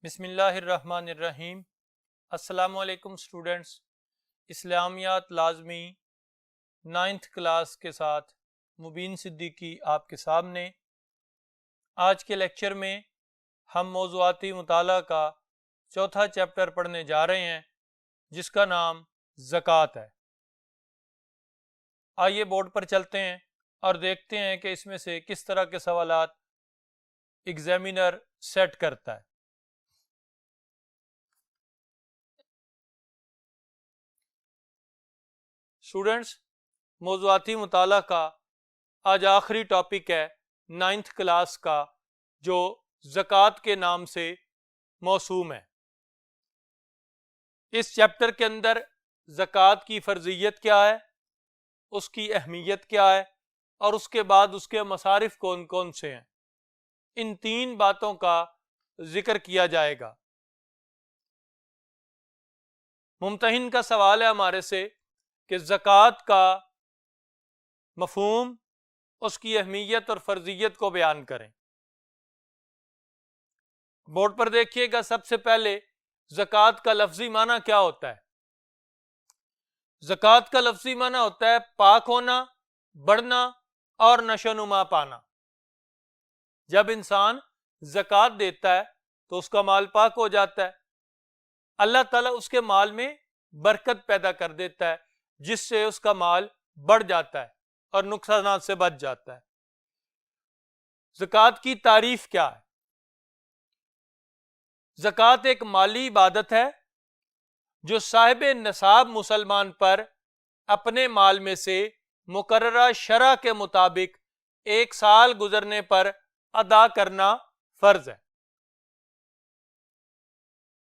بسم اللہ الرحمن الرحیم۔ السلام علیکم اسٹوڈنٹس، اسلامیات لازمی 9th کلاس کے ساتھ مبین صدیقی آپ کے سامنے۔ آج کے لیکچر میں ہم موضوعاتی مطالعہ کا چوتھا چیپٹر پڑھنے جا رہے ہیں جس کا نام زکوٰۃ ہے۔ آئیے بورڈ پر چلتے ہیں اور دیکھتے ہیں کہ اس میں سے کس طرح کے سوالات ایگزامینر سیٹ کرتا ہے۔ اسٹوڈنٹس، موضوعاتی مطالعہ کا آج آخری ٹاپک ہے 9th کلاس کا، جو زکوٰۃ کے نام سے موسوم ہے۔ اس چیپٹر کے اندر زکوٰۃ کی فرضیت کیا ہے، اس کی اہمیت کیا ہے، اور اس کے بعد اس کے مصارف کون کون سے ہیں، ان 3 باتوں کا ذکر کیا جائے گا۔ ممتحن کا سوال ہے ہمارے سے کہ زکوٰۃ کا مفہوم، اس کی اہمیت اور فرضیت کو بیان کریں۔ بورڈ پر دیکھیے گا، سب سے پہلے زکوٰۃ کا لفظی معنی کیا ہوتا ہے؟ زکوٰۃ کا لفظی معنی ہوتا ہے پاک ہونا، بڑھنا اور نشو و نما پانا۔ جب انسان زکوٰۃ دیتا ہے تو اس کا مال پاک ہو جاتا ہے، اللہ تعالیٰ اس کے مال میں برکت پیدا کر دیتا ہے جس سے اس کا مال بڑھ جاتا ہے اور نقصانات سے بچ جاتا ہے۔ زکوٰۃ کی تعریف کیا ہے؟ زکوٰۃ ایک مالی عبادت ہے جو صاحب نصاب مسلمان پر اپنے مال میں سے مقررہ شرع کے مطابق 1 سال گزرنے پر ادا کرنا فرض ہے۔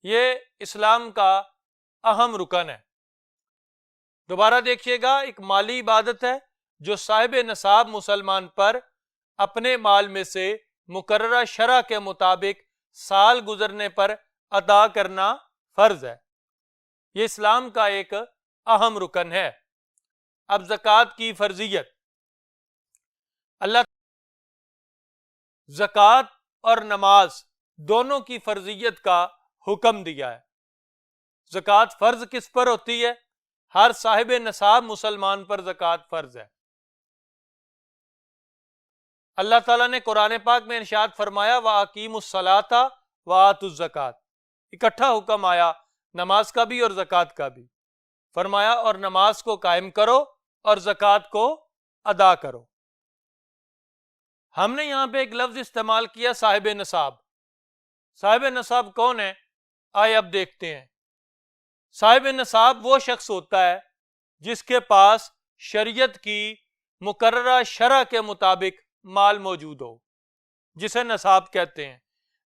یہ اسلام کا اہم رکن ہے۔ دوبارہ دیکھیے گا، ایک مالی عبادت ہے جو صاحب نصاب مسلمان پر اپنے مال میں سے مقررہ شرع کے مطابق سال گزرنے پر ادا کرنا فرض ہے۔ یہ اسلام کا ایک اہم رکن ہے۔ اب زکوٰۃ کی فرضیت، اللہ زکوٰۃ اور نماز دونوں کی فرضیت کا حکم دیا ہے۔ زکوٰۃ فرض کس پر ہوتی ہے؟ ہر صاحب نصاب مسلمان پر زکوٰۃ فرض ہے۔ اللہ تعالیٰ نے قرآن پاک میں ارشاد فرمایا وَأَقِیمُوا الصَّلَاةَ وَآتُوا الزَّکَاةَ، اکٹھا حکم آیا نماز کا بھی اور زکوٰۃ کا بھی۔ فرمایا اور نماز کو قائم کرو اور زکوٰۃ کو ادا کرو۔ ہم نے یہاں پہ ایک لفظ استعمال کیا، صاحب نصاب۔ صاحب نصاب کون ہے؟ آئے اب دیکھتے ہیں۔ صاحب نصاب وہ شخص ہوتا ہے جس کے پاس شریعت کی مقررہ شرع کے مطابق مال موجود ہو، جسے نصاب کہتے ہیں۔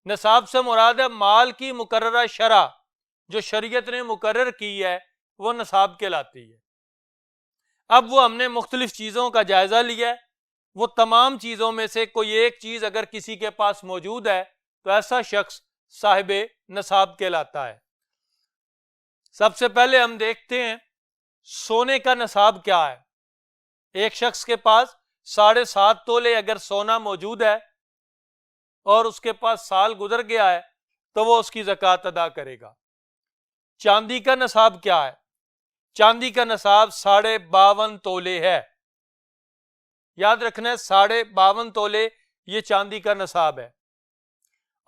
نصاب سے مراد ہے مال کی مقررہ شرع جو شریعت نے مقرر کی ہے، وہ نصاب کہلاتی ہے۔ اب وہ ہم نے مختلف چیزوں کا جائزہ لیا ہے، وہ تمام چیزوں میں سے کوئی ایک چیز اگر کسی کے پاس موجود ہے تو ایسا شخص صاحب نصاب کہلاتا ہے۔ سب سے پہلے ہم دیکھتے ہیں سونے کا نصاب کیا ہے۔ ایک شخص کے پاس 7.5 تولے اگر سونا موجود ہے اور اس کے پاس سال گزر گیا ہے تو وہ اس کی زکوٰۃ ادا کرے گا۔ چاندی کا نصاب کیا ہے؟ چاندی کا نصاب 52.5 تولے ہے۔ یاد رکھنا ہے 52.5 تولے یہ چاندی کا نصاب ہے،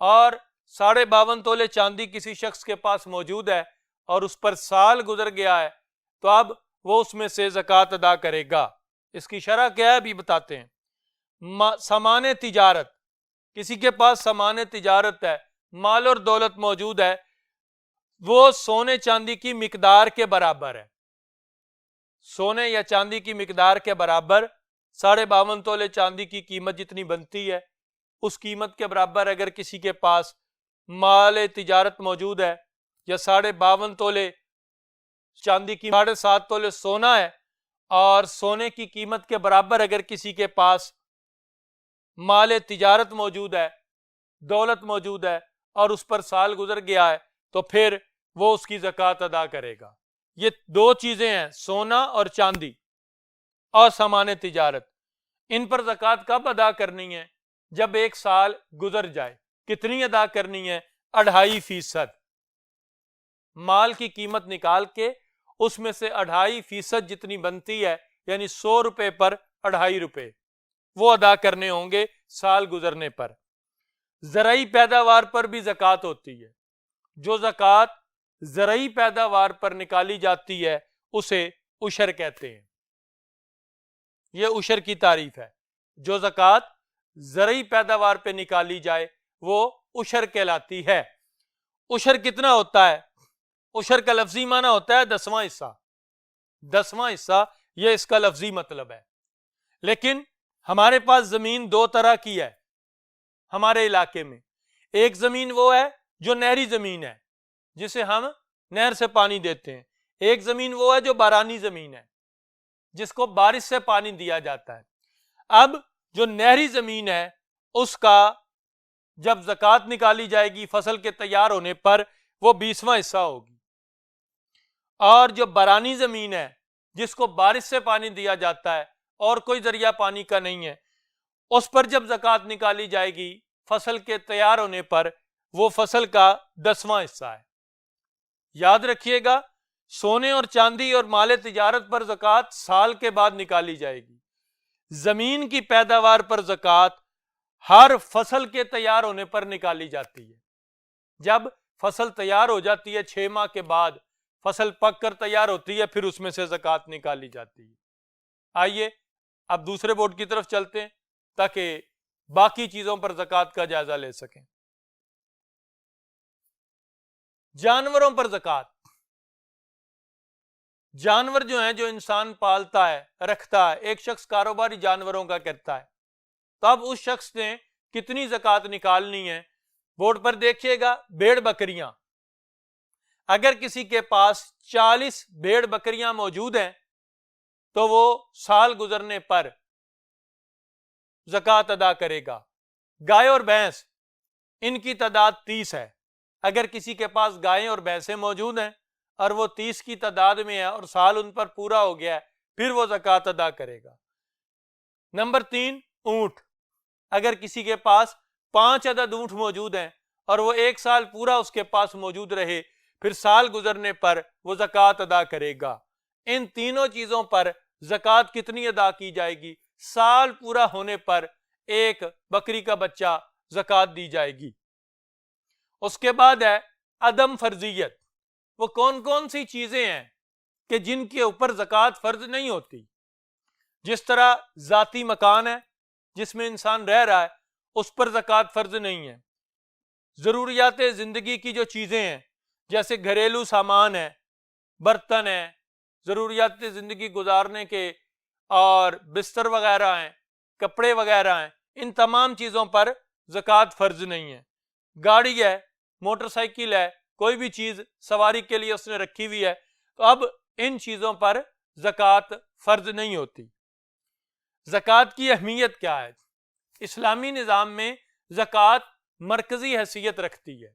اور 52.5 تولے چاندی کسی شخص کے پاس موجود ہے اور اس پر سال گزر گیا ہے تو اب وہ اس میں سے زکوٰۃ ادا کرے گا۔ اس کی شرح کیا ہے بھی بتاتے ہیں۔ سامان تجارت، کسی کے پاس سامان تجارت ہے، مال اور دولت موجود ہے، وہ سونے چاندی کی مقدار کے برابر ہے۔ سونے یا چاندی کی مقدار کے برابر 52.5 تولے چاندی کی قیمت جتنی بنتی ہے، اس قیمت کے برابر اگر کسی کے پاس مال تجارت موجود ہے، یا 52.5 تولے چاندی کی 7.5 تولے سونا ہے اور سونے کی قیمت کے برابر اگر کسی کے پاس مال تجارت موجود ہے، دولت موجود ہے، اور اس پر سال گزر گیا ہے تو پھر وہ اس کی زکوٰۃ ادا کرے گا۔ یہ 2 چیزیں ہیں، سونا اور چاندی اور سامان تجارت۔ ان پر زکوٰۃ کب ادا کرنی ہے؟ جب 1 سال گزر جائے۔ کتنی ادا کرنی ہے؟ 2.5%. مال کی قیمت نکال کے اس میں سے 2.5% جتنی بنتی ہے یعنی 100 روپے پر 2.5 روپے وہ ادا کرنے ہوں گے سال گزرنے پر. زرعی پیداوار پر بھی زکوٰۃ ہوتی ہے. جو زکوٰۃ زرعی پیداوار پر نکالی جاتی ہے اسے عشر کہتے ہیں. یہ عشر کی تعریف ہے. جو زکوٰۃ زرعی پیداوار پہ نکالی جائے وہ عشر کہلاتی ہے. عشر کتنا ہوتا ہے؟ عشر کا لفظی معنی ہوتا ہے 10واں حصہ. 10واں حصہ یہ اس کا لفظی مطلب ہے. لیکن ہمارے پاس زمین دو طرح کی ہے ہمارے علاقے میں. ایک زمین وہ ہے جو نہری زمین ہے جسے ہم نہر سے پانی دیتے ہیں. ایک زمین وہ ہے جو بارانی زمین ہے جس کو بارش سے پانی دیا جاتا ہے. اب جو نہری زمین ہے اس کا جب زکوٰۃ نکالی جائے گی فصل کے تیار ہونے پر وہ 20واں حصہ ہوگی. اور جو بارانی زمین ہے جس کو بارش سے پانی دیا جاتا ہے اور کوئی ذریعہ پانی کا نہیں ہے اس پر جب زکوٰۃ نکالی جائے گی فصل کے تیار ہونے پر وہ فصل کا 10واں حصہ ہے. یاد رکھیے گا سونے اور چاندی اور مال تجارت پر زکوٰۃ سال کے بعد نکالی جائے گی. زمین کی پیداوار پر زکوٰۃ ہر فصل کے تیار ہونے پر نکالی جاتی ہے. جب فصل تیار ہو جاتی ہے 6 ماہ کے بعد فصل پک کر تیار ہوتی ہے پھر اس میں سے زکوٰۃ نکالی جاتی ہے. آئیے اب دوسرے بورڈ کی طرف چلتے ہیں تاکہ باقی چیزوں پر زکوٰۃ کا جائزہ لے سکیں. جانوروں پر زکوٰۃ. جانور جو ہیں جو انسان پالتا ہے رکھتا ہے. ایک شخص کاروباری جانوروں کا کرتا ہے تو اب اس شخص نے کتنی زکوٰۃ نکالنی ہے؟ بورڈ پر دیکھیے گا بھیڑ بکریاں. اگر کسی کے پاس 40 بھیڑ بکریاں موجود ہیں تو وہ سال گزرنے پر زکوٰۃ ادا کرے گا. گائے اور بھینس ان کی تعداد 30 ہے. اگر کسی کے پاس گائیں اور بھینسیں موجود ہیں اور وہ 30 کی تعداد میں ہے اور سال ان پر پورا ہو گیا ہے پھر وہ زکوٰۃ ادا کرے گا. نمبر 3 اونٹ. اگر کسی کے پاس 5 عدد اونٹ موجود ہیں اور وہ 1 سال پورا اس کے پاس موجود رہے پھر سال گزرنے پر وہ زکوٰۃ ادا کرے گا. ان تینوں چیزوں پر زکوٰۃ کتنی ادا کی جائے گی؟ سال پورا ہونے پر ایک بکری کا بچہ زکوٰۃ دی جائے گی. اس کے بعد ہے عدم فرضیت. وہ کون کون سی چیزیں ہیں کہ جن کے اوپر زکوٰۃ فرض نہیں ہوتی؟ جس طرح ذاتی مکان ہے جس میں انسان رہ رہا ہے اس پر زکوٰۃ فرض نہیں ہے. ضروریات زندگی کی جو چیزیں ہیں جیسے گھریلو سامان ہے، برتن ہے، ضروریات زندگی گزارنے کے اور بستر وغیرہ ہیں، کپڑے وغیرہ ہیں، ان تمام چیزوں پر زکوٰۃ فرض نہیں ہے. گاڑی ہے، موٹر سائیکل ہے، کوئی بھی چیز سواری کے لیے اس نے رکھی ہوئی ہے تو اب ان چیزوں پر زکوٰۃ فرض نہیں ہوتی. زکوٰۃ کی اہمیت کیا ہے؟ اسلامی نظام میں زکوٰۃ مرکزی حیثیت رکھتی ہے.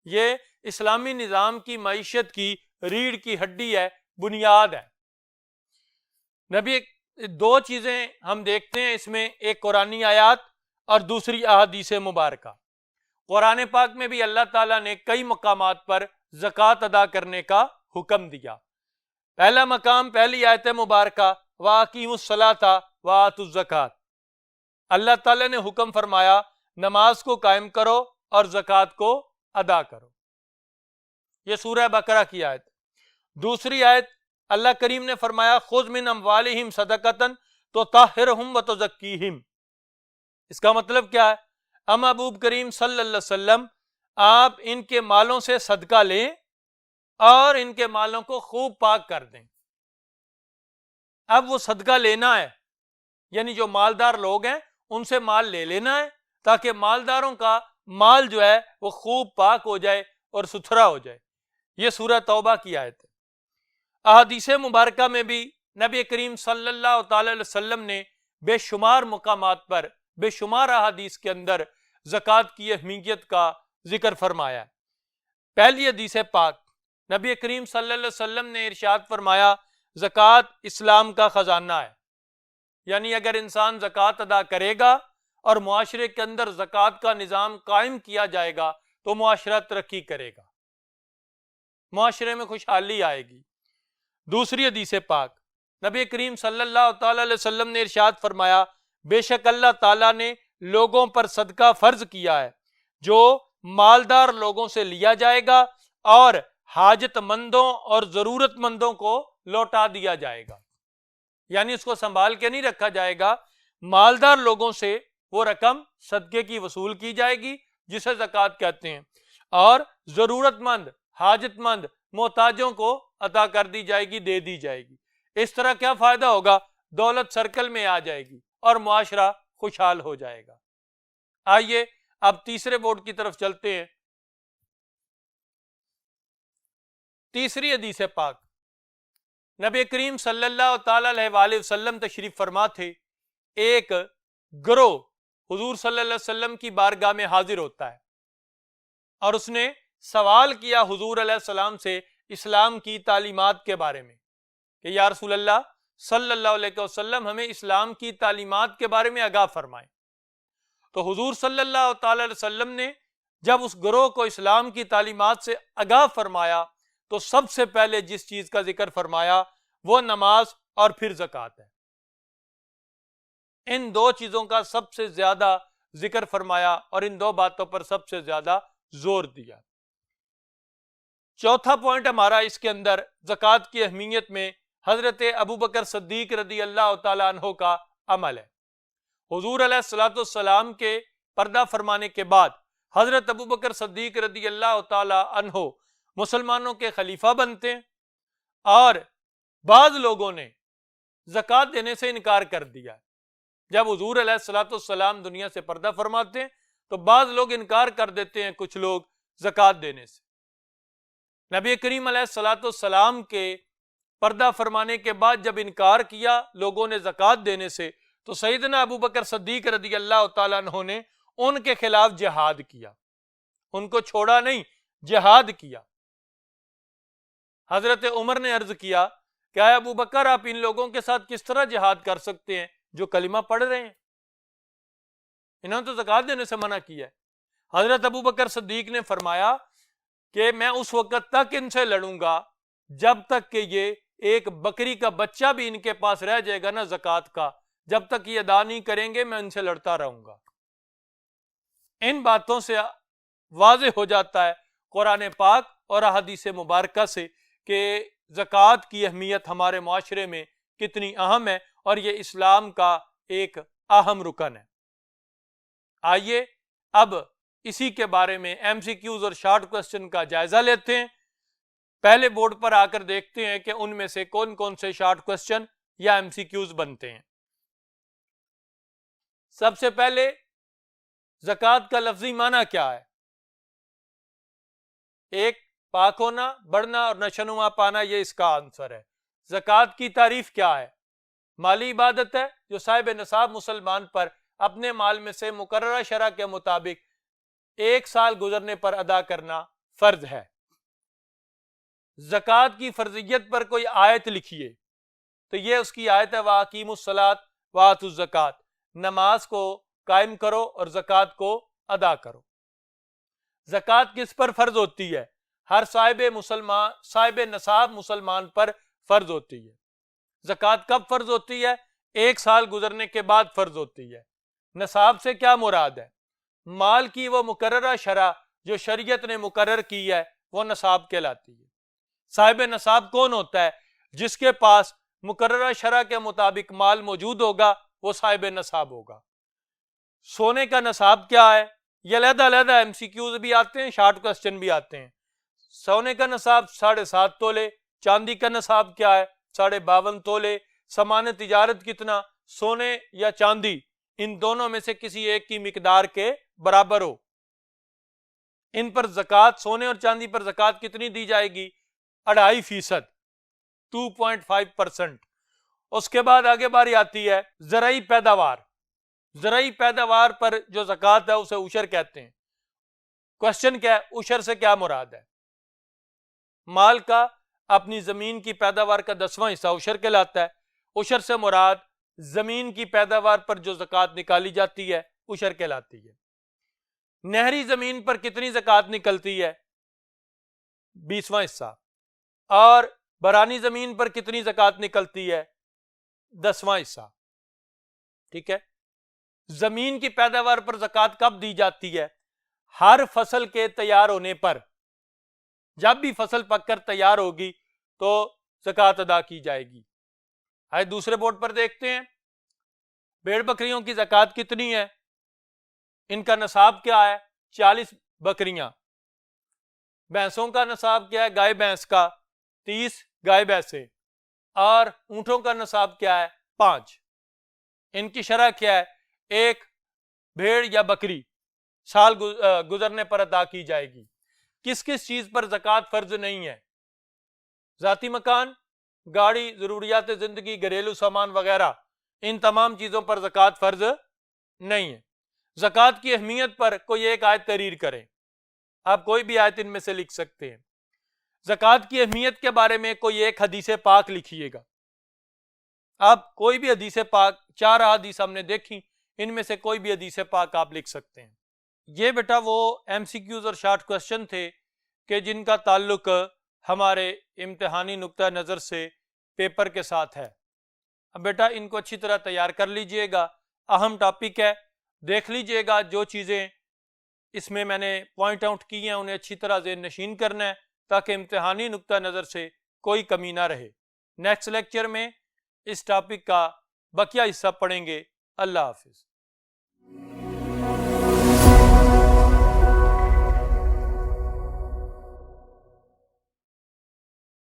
یہ اسلامی نظام کی معیشت کی ریڑھ کی ہڈی ہے، بنیاد ہے. نبی 2 چیزیں ہم دیکھتے ہیں اس میں، ایک قرآنی آیات اور دوسری احادیث مبارکہ. قرآن پاک میں بھی اللہ تعالیٰ نے کئی مقامات پر زکوٰۃ ادا کرنے کا حکم دیا. پہلا مقام پہلی آیت مبارکہ وَأَقِیمُوا الصَّلَاةَ وَآتُوا الزَّکَاةَ. اللہ تعالیٰ نے حکم فرمایا نماز کو قائم کرو اور زکوٰۃ کو ادا کرو. یہ سورہ بقرہ کی آیت. دوسری آیت اللہ کریم نے فرمایا خُذْ مِنْ أَمْوَالِهِمْ صَدَقَةً تُطَہِّرُهُمْ وَتُزَکِّیہِمْ. اس کا مطلب کیا ہے؟ محبوب کریم صلی اللہ علیہ وسلم آپ ان کے مالوں سے صدقہ لیں اور ان کے مالوں کو خوب پاک کر دیں. اب وہ صدقہ لینا ہے یعنی جو مالدار لوگ ہیں ان سے مال لے لینا ہے تاکہ مالداروں کا مال جو ہے وہ خوب پاک ہو جائے اور ستھرا ہو جائے. یہ سورہ توبہ کی آیت ہے. احادیث مبارکہ میں بھی نبی کریم صلی اللہ تعالی علیہ وسلم نے بے شمار مقامات پر بے شمار احادیث کے اندر زکوٰۃ کی اہمیت کا ذکر فرمایا. پہلی حدیث پاک نبی کریم صلی اللہ علیہ وسلم نے ارشاد فرمایا زکوٰۃ اسلام کا خزانہ ہے. یعنی اگر انسان زکوٰۃ ادا کرے گا اور معاشرے کے اندر زکوٰۃ کا نظام قائم کیا جائے گا تو معاشرہ ترقی کرے گا، معاشرے میں خوشحالی آئے گی۔ دوسری حدیث پاک، نبی کریم صلی اللہ تعالی علیہ وسلم نے ارشاد فرمایا، بے شک اللہ تعالیٰ نے لوگوں پر صدقہ فرض کیا ہے جو مالدار لوگوں سے لیا جائے گا اور حاجت مندوں اور ضرورت مندوں کو لوٹا دیا جائے گا، یعنی اس کو سنبھال کے نہیں رکھا جائے گا، مالدار لوگوں سے وہ رقم صدقے کی وصول کی جائے گی جسے زکوٰۃ کہتے ہیں، اور ضرورت مند، حاجت مند، محتاجوں کو عطا کر دی جائے گی، دے دی جائے گی۔ اس طرح کیا فائدہ ہوگا؟ دولت سرکل میں آ جائے گی اور معاشرہ خوشحال ہو جائے گا۔ آئیے اب تیسرے بورڈ کی طرف چلتے ہیں۔ تیسری حدیث پاک، نبی کریم صلی اللہ تعالی علیہ وآلہ وسلم تشریف فرما تھے، ایک گروہ حضور صلی اللہ علیہ وسلم کی بارگاہ میں حاضر ہوتا ہے اور اس نے سوال کیا حضور علیہ السلام سے اسلام کی تعلیمات کے بارے میں کہ یا رسول اللہ صلی اللہ علیہ وسلم ہمیں اسلام کی تعلیمات کے بارے میں آگاہ فرمائیں۔ تو حضور صلی اللہ تعالی علیہ وسلم نے جب اس گروہ کو اسلام کی تعلیمات سے آگاہ فرمایا تو سب سے پہلے جس چیز کا ذکر فرمایا وہ نماز اور پھر زکوٰۃ ہے۔ ان دو چیزوں کا سب سے زیادہ ذکر فرمایا اور ان دو باتوں پر سب سے زیادہ زور دیا۔ چوتھا پوائنٹ ہمارا اس کے اندر زکوٰۃ کی اہمیت میں حضرت ابوبکر صدیق رضی اللہ تعالیٰ عنہ کا عمل ہے۔ حضور علیہ الصلوۃ والسلام کے پردہ فرمانے کے بعد حضرت ابوبکر صدیق رضی اللہ تعالیٰ عنہ مسلمانوں کے خلیفہ بنتے ہیں، اور بعض لوگوں نے زکوٰۃ دینے سے انکار کر دیا۔ جب حضور علیہ الصلوۃ والسلام دنیا سے پردہ فرماتے ہیں تو بعض لوگ انکار کر دیتے ہیں، کچھ لوگ زکوٰۃ دینے سے۔ نبی کریم علیہ الصلوۃ والسلام کے پردہ فرمانے کے بعد جب انکار کیا لوگوں نے زکوٰۃ دینے سے تو سیدنا ابوبکر صدیق رضی اللہ تعالیٰ عنہ نے ان کے خلاف جہاد کیا، ان کو چھوڑا نہیں، جہاد کیا۔ حضرت عمر نے عرض کیا کہ اے ابوبکر آپ ان لوگوں کے ساتھ کس طرح جہاد کر سکتے ہیں جو کلمہ پڑھ رہے ہیں؟ انہوں نے تو زکوٰۃ دینے سے منع کیا ہے۔ حضرت ابوبکر صدیق نے فرمایا کہ میں اس وقت تک ان سے لڑوں گا جب تک کہ یہ ایک بکری کا بچہ بھی ان کے پاس رہ جائے گا نا زکوٰۃ کا، جب تک یہ ادا نہیں کریں گے میں ان سے لڑتا رہوں گا۔ ان باتوں سے واضح ہو جاتا ہے قرآن پاک اور احادیث مبارکہ سے کہ زکوٰۃ کی اہمیت ہمارے معاشرے میں کتنی اہم ہے اور یہ اسلام کا ایک اہم رکن ہے۔ آئیے اب اسی کے بارے میں ایم سی کیوز اور شارٹ کوسچن کا جائزہ لیتے ہیں۔ پہلے بورڈ پر آ کر دیکھتے ہیں کہ ان میں سے کون کون سے شارٹ کوسچن یا ایم سی کیوز بنتے ہیں۔ سب سے پہلے زکوٰۃ کا لفظی معنی کیا ہے؟ ایک، پاک ہونا، بڑھنا اور نشوونما پانا، یہ اس کا آنسر ہے۔ زکوٰۃ کی تعریف کیا ہے؟ مالی عبادت ہے جو صاحب نصاب مسلمان پر اپنے مال میں سے مقررہ شرع کے مطابق 1 سال گزرنے پر ادا کرنا فرض ہے۔ زکوٰۃ کی فرضیت پر کوئی آیت لکھیے تو یہ اس کی آیت ہے وَأَقِیمُوا الصَّلَاةَ وَآتُوا الزَّکَاةَ، نماز کو قائم کرو اور زکوٰۃ کو ادا کرو۔ زکوٰۃ کس پر فرض ہوتی ہے؟ ہر صاحب نصاب مسلمان پر فرض ہوتی ہے۔ زکوٰۃ کب فرض ہوتی ہے؟ 1 سال گزرنے کے بعد فرض ہوتی ہے۔ نصاب سے کیا مراد ہے؟ مال کی وہ مقررہ شرح جو شریعت نے مقرر کی ہے وہ نصاب کہلاتی ہے۔ صاحب نصاب کون ہوتا ہے؟ جس کے پاس مقررہ شرح کے مطابق مال موجود ہوگا وہ صاحب نصاب ہوگا۔ سونے کا نصاب کیا ہے؟ یہ علیحدہ علیحدہ ایم سی کیوز بھی آتے ہیں، شارٹ کوسچن بھی آتے ہیں۔ سونے کا نصاب 7.5 تولے، چاندی کا نصاب کیا ہے؟ 52.5 تولے۔ سامان تجارت کتنا؟ سونے یا چاندی، ان دونوں میں سے کسی ایک کی مقدار کے برابر ہو۔ ان پر زکوٰۃ، سونے اور چاندی پر زکوٰۃ کتنی دی جائے گی؟ 2.5%، 2.5%۔ اس کے بعد آگے باری آتی ہے زرعی پیداوار۔ زرعی پیداوار پر جو زکوٰۃ ہے اسے عشر کہتے ہیں۔ کوشچن کیا ہے؟ عشر سے کیا مراد ہے؟ مال کا اپنی زمین کی پیداوار کا 10واں حصہ عشر کہلاتا ہے۔ عشر سے مراد زمین کی پیداوار پر جو زکوٰۃ نکالی جاتی ہے عشر کہلاتی ہے۔ نہری زمین پر کتنی زکوٰۃ نکلتی ہے؟ 20واں حصہ. اور برانی زمین پر کتنی زکوٰۃ نکلتی ہے؟ 10واں حصہ. ٹھیک ہے. زمین کی پیداوار پر زکوٰۃ کب دی جاتی ہے؟ ہر فصل کے تیار ہونے پر. جب بھی فصل پک کر تیار ہوگی تو زکوٰۃ ادا کی جائے گی. آئے دوسرے بورڈ پر دیکھتے ہیں. بھیڑ بکریوں کی زکوٰۃ کتنی ہے؟ ان کا نصاب کیا ہے؟ 40 بکریاں. بھینسوں کا نصاب کیا ہے؟ گائے بھینس کا 30 گائے بھینسیں. اور اونٹوں کا نصاب کیا ہے؟ 5. ان کی شرح کیا ہے؟ ایک بھیڑ یا بکری سال گزرنے پر ادا کی جائے گی. کس کس چیز پر زکوٰۃ فرض نہیں ہے؟ ذاتی مکان، گاڑی، ضروریات زندگی، گھریلو سامان وغیرہ، ان تمام چیزوں پر زکوٰۃ فرض نہیں ہے. زکوٰۃ کی اہمیت پر کوئی ایک آیت تحریر کریں. آپ کوئی بھی آیت ان میں سے لکھ سکتے ہیں. زکوٰۃ کی اہمیت کے بارے میں کوئی ایک حدیث پاک لکھیے گا. آپ کوئی بھی حدیث پاک، 4 حدیث ہم نے دیکھی، ان میں سے کوئی بھی حدیث پاک آپ لکھ سکتے ہیں. یہ بیٹا وہ ایم سی کیوز اور شارٹ کوشچن تھے کہ جن کا تعلق ہمارے امتحانی نقطہ نظر سے پیپر کے ساتھ ہے. اب بیٹا ان کو اچھی طرح تیار کر لیجئے گا. اہم ٹاپک ہے، دیکھ لیجئے گا. جو چیزیں اس میں نے پوائنٹ آؤٹ کی ہیں انہیں اچھی طرح ذہن نشین کرنا ہے تاکہ امتحانی نقطہ نظر سے کوئی کمی نہ رہے. نیکسٹ لیکچر میں اس ٹاپک کا بقیہ حصہ پڑھیں گے. اللہ حافظ.